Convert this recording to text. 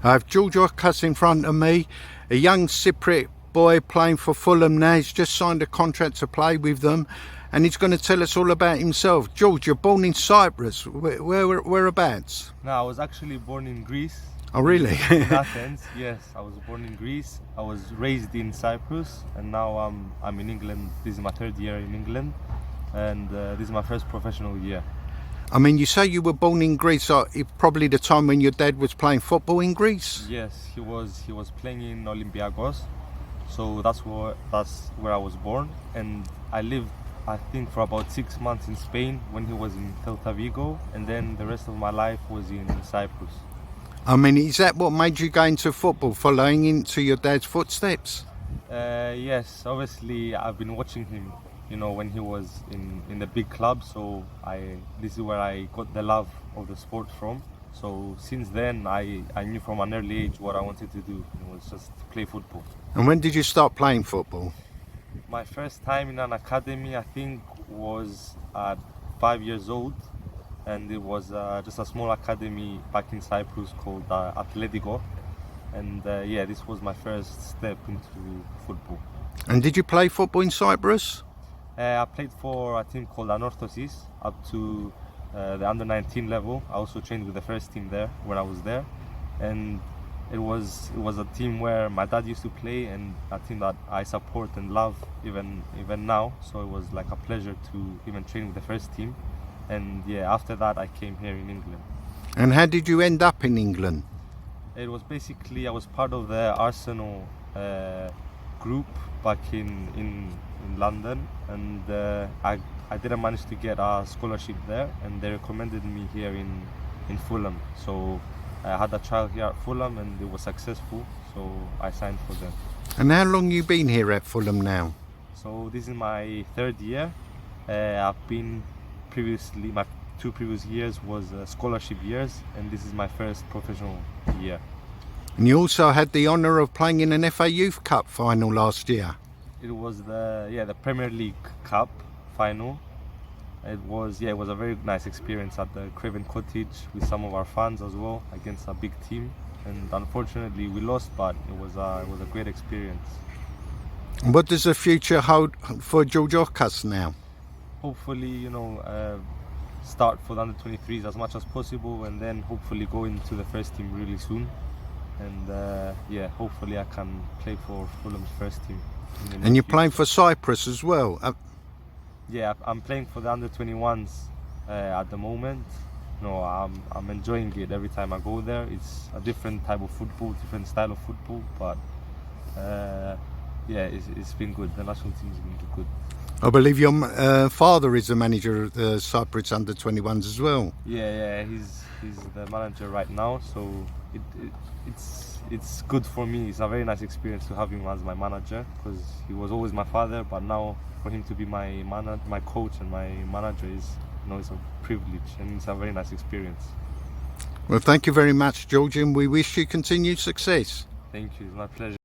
I have George Okkas in front of me, a young Cypriot boy playing for Fulham now. He's just signed a contract to play with them, and he's going to tell us all about himself. George, you're born in Cyprus. Whereabouts? No, I was actually born in Greece. Oh, really? In Athens, yes. I was born in Greece. I was raised in Cyprus, and now I'm in England. This is my third year in England, and this is my first professional year. I mean, you say you were born in Greece, so probably the time when your dad was playing football in Greece? Yes, he was playing in Olympiacos, so that's where I was born, and I lived, I think, for about 6 months in Spain when he was in Celta Vigo, and then the rest of my life was in Cyprus. I mean, is that what made you go into football, following into your dad's footsteps? Yes, obviously I've been watching him, you know, when he was in the big club, so this is where I got the love of the sport from. So since then I knew from an early age what I wanted to do. It was just to play football. And when did you start playing football? My first time in an academy, I think, was at 5 years old, and it was just a small academy back in Cyprus called Atletico, and yeah, this was my first step into football. And did you play football in Cyprus? I played for a team called Anorthosis up to the under-19 level. I also trained with the first team there when I was there, and it was a team where my dad used to play, and a team that I support and love even now. So it was like a pleasure to even train with the first team. And yeah, after that I came here in England. And how did you end up in England? It was basically, I was part of the Arsenal group back in London, and I didn't manage to get a scholarship there, and they recommended me here in Fulham. So I had a trial here at Fulham, and it was successful, so I signed for them. And how long you been here at Fulham now? So this is my third year. I've been previously, my 2 previous years was scholarship years, and this is my first professional year. And you also had the honour of playing in an FA Youth Cup final last year. It was the Premier League Cup final. It was a very nice experience at the Craven Cottage with some of our fans as well, against a big team. And unfortunately we lost, but it was a great experience. And what does the future hold for George Okkas now? Hopefully, you know, start for the under-23s as much as possible, and then hopefully go into the first team really soon. And yeah, hopefully I can play for Fulham's first team. And you're playing for Cyprus as well? Yeah, I'm playing for the under-21s at the moment. No, I'm enjoying it every time I go there. It's a different type of football, different style of football, but yeah, it's been good. The national team's been good. I believe your father is the manager of the Cyprus under-21s as well. Yeah, he's the manager right now, so it's good for me. It's a very nice experience to have him as my manager, because he was always my father, but now for him to be my coach and my manager is, you know, it's a privilege, and it's a very nice experience. Well, thank you very much, George, and we wish you continued success. Thank you, it's my pleasure.